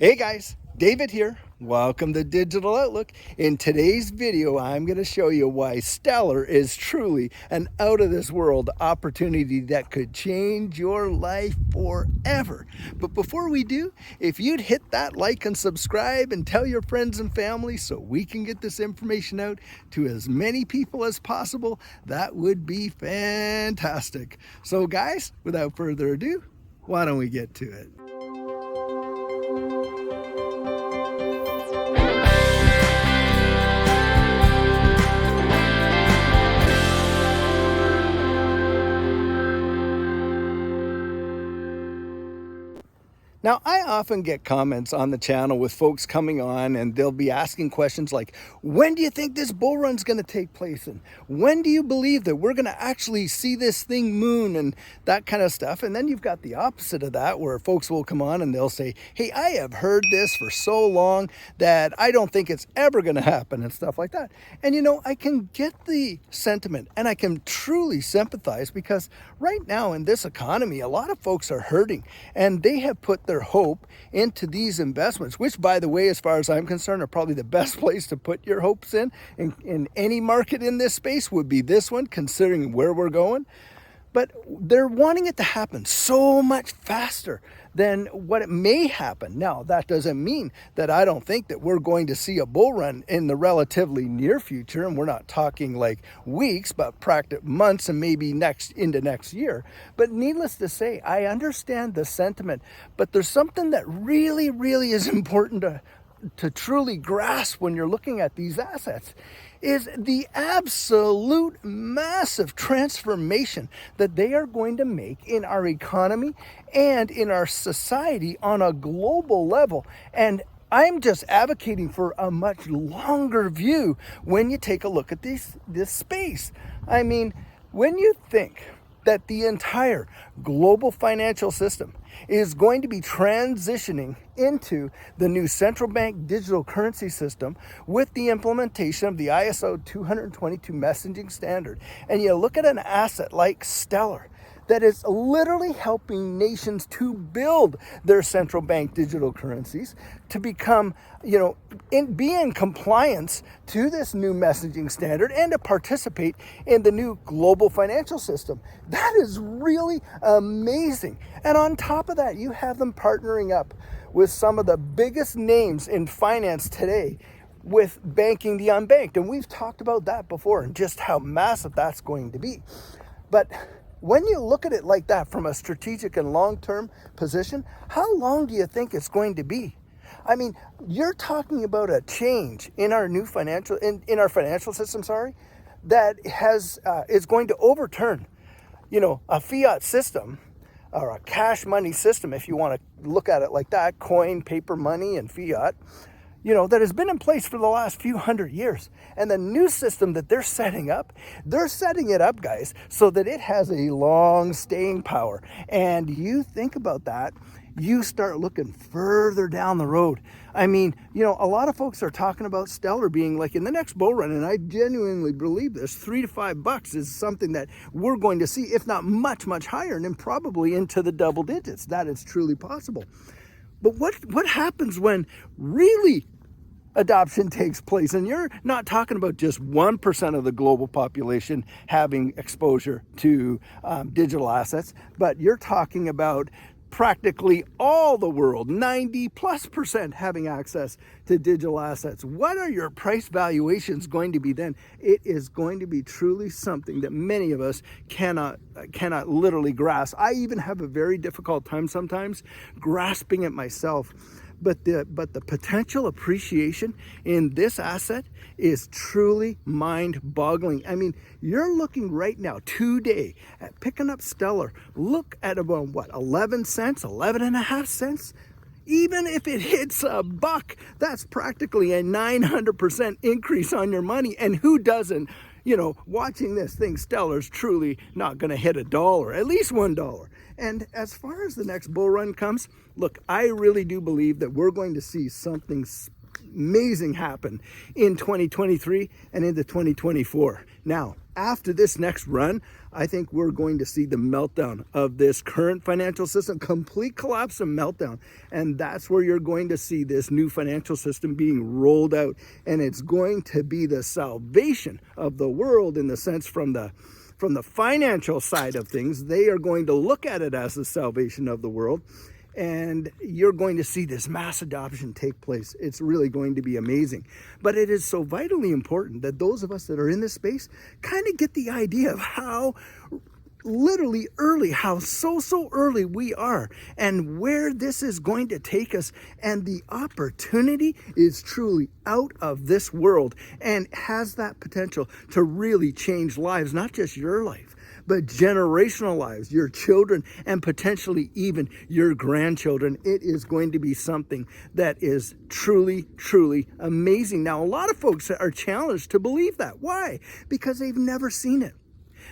Hey guys, David here. Welcome to Digital Outlook. In today's video, I'm going to show you why Stellar is truly an out of this world opportunity that could change your life forever. But before we do, if you'd hit that like and subscribe and tell your friends and family so we can get this information out to as many people as possible, that would be fantastic. So guys, without further ado, why don't we get to it? Now, I often get comments on the channel with folks coming on and they'll be asking questions like, when do you think this bull run's going to take place? And when do you believe that we're going to actually see this thing moon and that kind of stuff? And then you've got the opposite of that where folks will come on and they'll say, hey, I have heard this for so long that I don't think it's ever going to happen and stuff like that. And you know, I can get the sentiment and I can truly sympathize because right now in this economy, a lot of folks are hurting and they have put their hope into these investments, which by the way, as far as I'm concerned, are probably the best place to put your hopes in any market in this space would be this one, considering where we're going. But they're wanting it to happen so much faster than what it may happen. Now, that doesn't mean that I don't think that we're going to see a bull run in the relatively near future. And we're not talking like weeks, but practically months and maybe into next year. But needless to say, I understand the sentiment, but there's something that really, really is important to truly grasp when you're looking at these assets is the absolute massive transformation that they are going to make in our economy and in our society on a global level. And I'm just advocating for a much longer view when you take a look at this space. I mean, when you think that the entire global financial system is going to be transitioning into the new central bank digital currency system with the implementation of the ISO 222 messaging standard, and you look at an asset like Stellar that is literally helping nations to build their central bank digital currencies to become, be in compliance to this new messaging standard and to participate in the new global financial system. That is really amazing. And on top of that, you have them partnering up with some of the biggest names in finance today with banking the unbanked. And we've talked about that before and just how massive that's going to be. But when you look at it like that from a strategic and long-term position, how long do you think it's going to be? I mean, you're talking about a change in our new financial system, that is going to overturn, a fiat system or a cash money system, if you want to look at it like that, coin, paper money, and fiat, that has been in place for the last few hundred years. And the new system that they're setting it up, guys, so that it has a long staying power. And you think about that, you start looking further down the road. I mean, a lot of folks are talking about Stellar being like in the next bull run, and I genuinely believe this, $3 to $5 is something that we're going to see, if not much, much higher, and then probably into the double digits. That is truly possible. But what happens when really adoption takes place? And you're not talking about just 1% of the global population having exposure to digital assets, but you're talking about practically all the world, 90+% having access to digital assets. What are your price valuations going to be then? It is going to be truly something that many of us cannot literally grasp. I even have a very difficult time sometimes grasping it myself. But the potential appreciation in this asset is truly mind-boggling. I mean, you're looking right now today at picking up Stellar. Look at about 11 cents, 11.5 cents. Even if it hits $1, that's practically a 900% increase on your money. And who doesn't? Watching this thing, Stellar's truly not going to hit $1, at least $1. And as far as the next bull run comes, look, I really do believe that we're going to see something amazing happen in 2023 and into 2024. Now, after this next run, I think we're going to see the meltdown of this current financial system, complete collapse and meltdown. And that's where you're going to see this new financial system being rolled out. And it's going to be the salvation of the world, in the sense from the financial side of things. They are going to look at it as the salvation of the world. And you're going to see this mass adoption take place. It's really going to be amazing. But it is so vitally important that those of us that are in this space kind of get the idea of how literally early, how so early we are, and where this is going to take us. And the opportunity is truly out of this world and has that potential to really change lives, not just your life, but generational lives, your children, and potentially even your grandchildren. It is going to be something that is truly, truly amazing. Now, a lot of folks are challenged to believe that. Why? Because they've never seen it.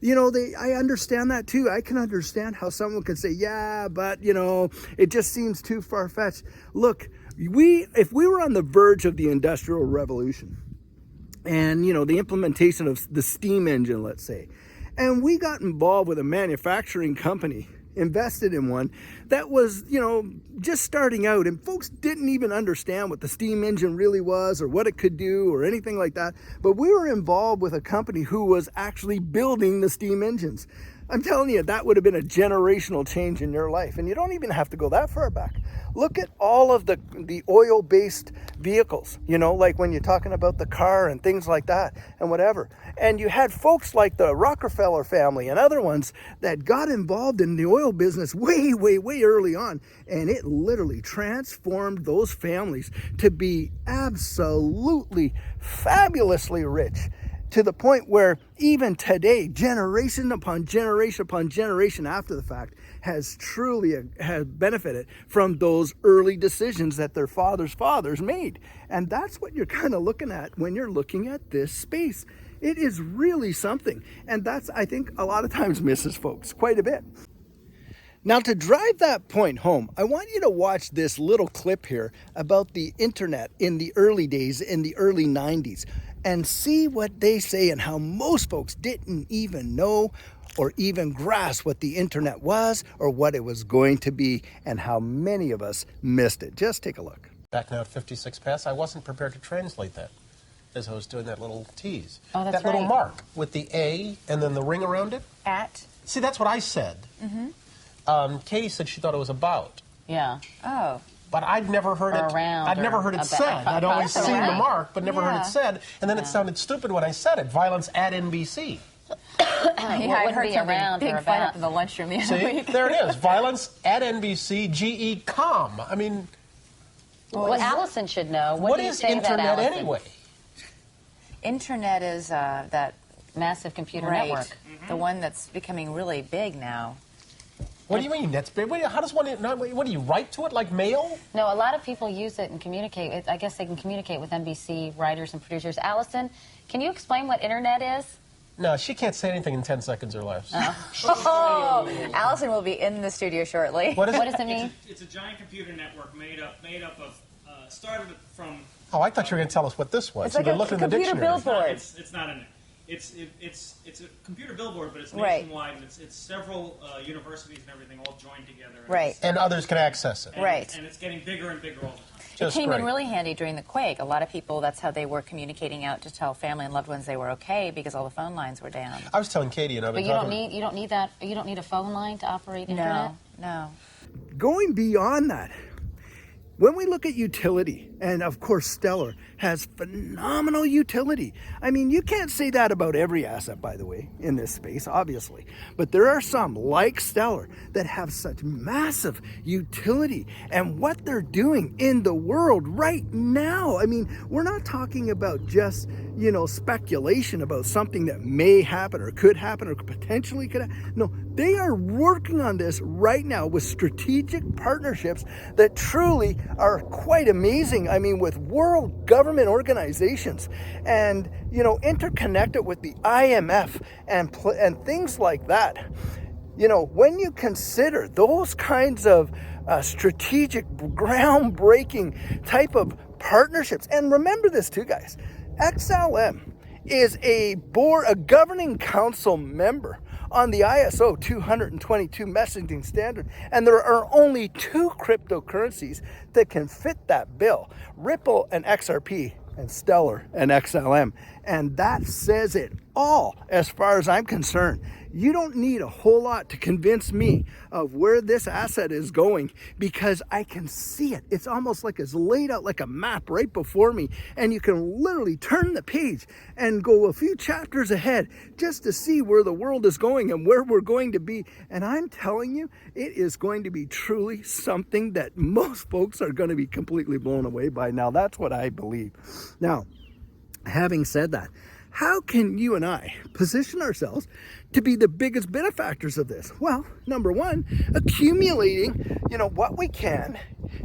You know, I understand that too. I can understand how someone could say, yeah, but, you know, it just seems too far-fetched. Look, if we were on the verge of the Industrial Revolution and, you know, the implementation of the steam engine, let's say, and we got involved with a manufacturing company, invested in one that was, you know, just starting out, and folks didn't even understand what the steam engine really was or what it could do or anything like that. But we were involved with a company who was actually building the steam engines. I'm telling you, that would have been a generational change in your life. And you don't even have to go that far back. Look at all of the oil-based vehicles, you know, like when you're talking about the car and things like that and whatever. And you had folks like the Rockefeller family and other ones that got involved in the oil business way early on. And it literally transformed those families to be absolutely fabulously rich, to the point where even today, generation upon generation after the fact, has truly benefited from those early decisions that their fathers made. And that's what you're kind of looking at when you're looking at this space. It is really something. And that's, I think, a lot of times misses folks quite a bit. Now, to drive that point home, I want you to watch this little clip here about the internet in the early days, in the early 90s, and see what they say and how most folks didn't even know or even grasp what the internet was or what it was going to be, and how many of us missed it. Just take a look. Back now at 56 past, I wasn't prepared to translate that as I was doing that little tease. Oh, that's that little right. mark with the A and then the ring around it. At? See, that's what I said. Katie said she thought it was about. Yeah. Oh. But I'd never heard it. Around. I'd never heard it said. I'd always seen the mark, but never heard it said. And then it sounded stupid when I said it. Violence at NBC. I heard be around big fight up in the lunchroom the other week. There it is. Violence at NBC. GE com. I mean, well, Allison should know. What is internet anyway? Internet is that massive computer network. The one that's becoming really big now. What do you mean? That's big. How does one? What do you write to it like mail? No, a lot of people use it and communicate. I guess they can communicate with NBC writers and producers. Allison, can you explain what internet is? No, she can't say anything in 10 seconds or less. Oh, Allison will be in the studio shortly. What does it mean? It's a giant computer network made up of started from. Oh, I thought you were going to tell us what this was. It's like a computer billboard. It's not an. It's a computer billboard, but it's Right. nationwide, and it's several universities and everything all joined together. And Right. And others can access it. Right. And it's getting bigger and bigger all the time. Just It came great. in really handy during the quake. A lot of people, that's how they were communicating out to tell family and loved ones they were okay, because all the phone lines were down. I was telling Katie, and I've been But you talking. don't need that. You don't need a phone line to operate internet. No. Going beyond that, when we look at utility, and of course Stellar has phenomenal utility. I mean, you can't say that about every asset, by the way, in this space, obviously. But there are some, like Stellar, that have such massive utility and what they're doing in the world right now. I mean, we're not talking about just, you know, speculation about something that may happen or could happen or potentially could happen. No, they are working on this right now with strategic partnerships that truly are quite amazing. I mean, with world government organizations, and, you know, interconnected with the IMF and things like that. You know, when you consider those kinds of strategic, groundbreaking type of partnerships, and remember this too, guys, XLM is a governing council member on the ISO 222 messaging standard, and there are only 2 cryptocurrencies that can fit that bill: Ripple and XRP, and Stellar and XLM. And that says it all as far as I'm concerned. You don't need a whole lot to convince me of where this asset is going, because I can see it. It's almost like it's laid out like a map right before me, and you can literally turn the page and go a few chapters ahead just to see where the world is going and where we're going to be. And I'm telling you, it is going to be truly something that most folks are going to be completely blown away by. Now, that's what I believe. Now, having said that, how can you and I position ourselves to be the biggest benefactors of this? Well, number one, accumulating, what we can.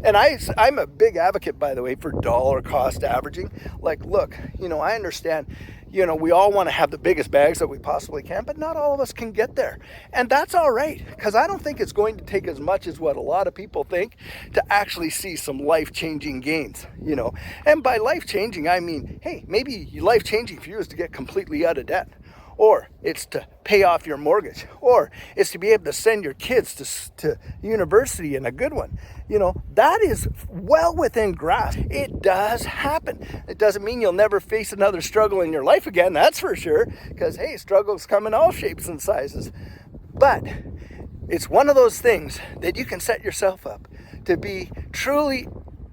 And I'm a big advocate, by the way, for dollar cost averaging. Like, look, I understand, we all want to have the biggest bags that we possibly can, but not all of us can get there. And that's all right, because I don't think it's going to take as much as what a lot of people think to actually see some life-changing gains, And by life-changing, I mean, hey, maybe life-changing for you is to get completely out of debt, or it's to pay off your mortgage, or it's to be able to send your kids to university, and a good one. That is well within grasp. It does happen. It doesn't mean you'll never face another struggle in your life again, that's for sure, because, hey, struggles come in all shapes and sizes. But it's one of those things that you can set yourself up to be truly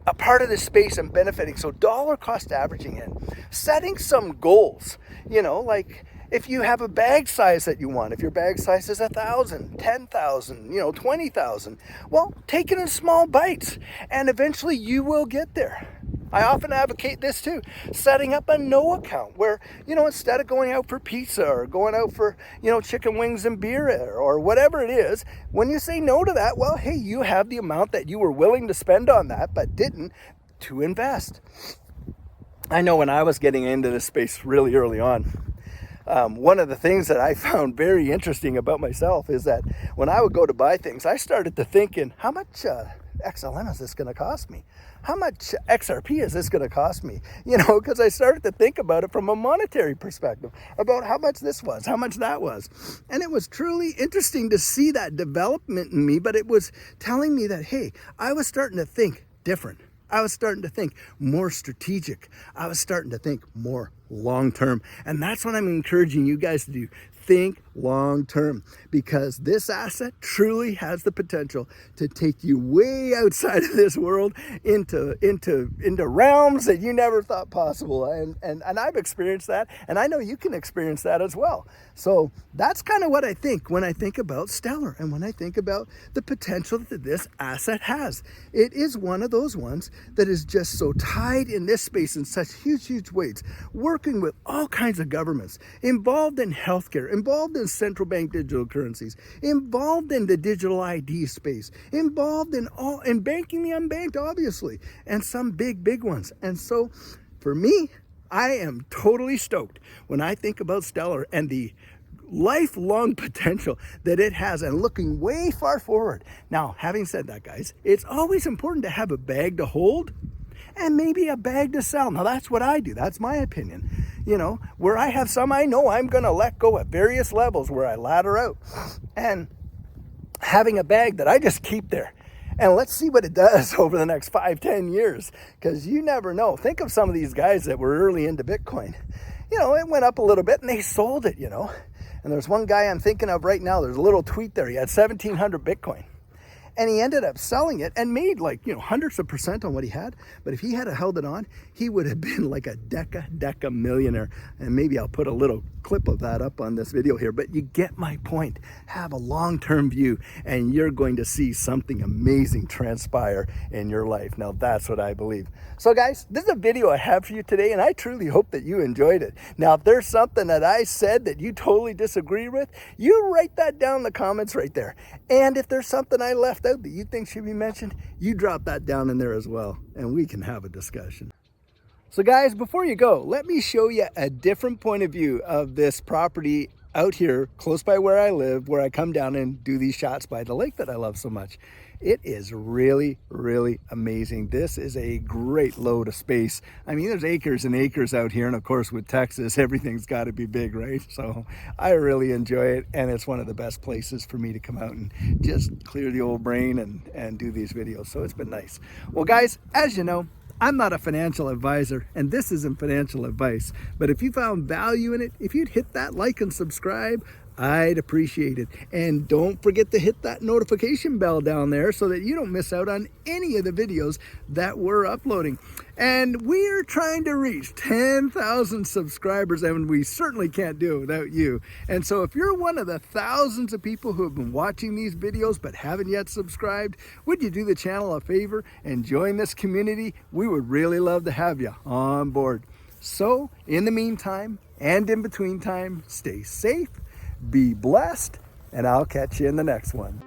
a part of this space and benefiting. So dollar cost averaging in, setting some goals, like, if you have a bag size that you want, if your bag size is 1,000, 10,000, 20,000, well, take it in small bites, and eventually you will get there. I often advocate this too, setting up a no account where, instead of going out for pizza or going out for, chicken wings and beer or whatever it is, when you say no to that, well, hey, you have the amount that you were willing to spend on that but didn't to invest. I know when I was getting into this space really early on, one of the things that I found very interesting about myself is that when I would go to buy things, I started to thinking, how much XLM is this going to cost me? How much XRP is this going to cost me? Because I started to think about it from a monetary perspective, about how much this was, how much that was. And it was truly interesting to see that development in me, but it was telling me that, hey, I was starting to think different. I was starting to think more strategic. I was starting to think more long-term. And that's what I'm encouraging you guys to do. Think long-term, because this asset truly has the potential to take you way outside of this world into realms that you never thought possible. And I've experienced that, and I know you can experience that as well. So that's kind of what I think when I think about Stellar and when I think about the potential that this asset has. It is one of those ones that is just so tied in this space in such huge ways, working with all kinds of governments, involved in healthcare, involved in central bank digital currencies, involved in the digital ID space, involved in banking the unbanked, obviously, and some big ones. And so for me, I am totally stoked when I think about Stellar and the lifelong potential that it has, and looking way far forward. Now, having said that, guys, it's always important to have a bag to hold and maybe a bag to sell. Now, that's what I do. That's my opinion. Where I have some I know I'm going to let go at various levels where I ladder out, and having a bag that I just keep there. And let's see what it does over the next 5-10 years, because you never know. Think of some of these guys that were early into Bitcoin. It went up a little bit and they sold it, And there's one guy I'm thinking of right now. There's a little tweet there. He had 1,700 Bitcoin. And he ended up selling it and made hundreds of % on what he had. But if he had held it on, he would have been like a deca millionaire. And maybe I'll put a little clip of that up on this video here. But you get my point. Have a long-term view, and you're going to see something amazing transpire in your life. Now, that's what I believe. So, guys, this is a video I have for you today, and I truly hope that you enjoyed it. Now, if there's something that I said that you totally disagree with, you write that down in the comments right there. And if there's something I left out that you think should be mentioned, you drop that down in there as well, and we can have a discussion. So guys, before you go, let me show you a different point of view of this property out here close by where I live, where I come down and do these shots by the lake that I love so much. It is really, really amazing. This is a great load of space. I mean, there's acres and acres out here, and of course with Texas, everything's got to be big, right? So I really enjoy it, and it's one of the best places for me to come out and just clear the old brain and do these videos. So it's been nice. Well, guys, as you know, I'm not a financial advisor, and this isn't financial advice, but if you found value in it, if you'd hit that like and subscribe, I'd appreciate it. And don't forget to hit that notification bell down there so that you don't miss out on any of the videos that we're uploading. And we're trying to reach 10,000 subscribers, and we certainly can't do it without you. And so if you're one of the thousands of people who have been watching these videos but haven't yet subscribed, would you do the channel a favor and join this community? We would really love to have you on board. So in the meantime and in between time, stay safe, be blessed, and I'll catch you in the next one.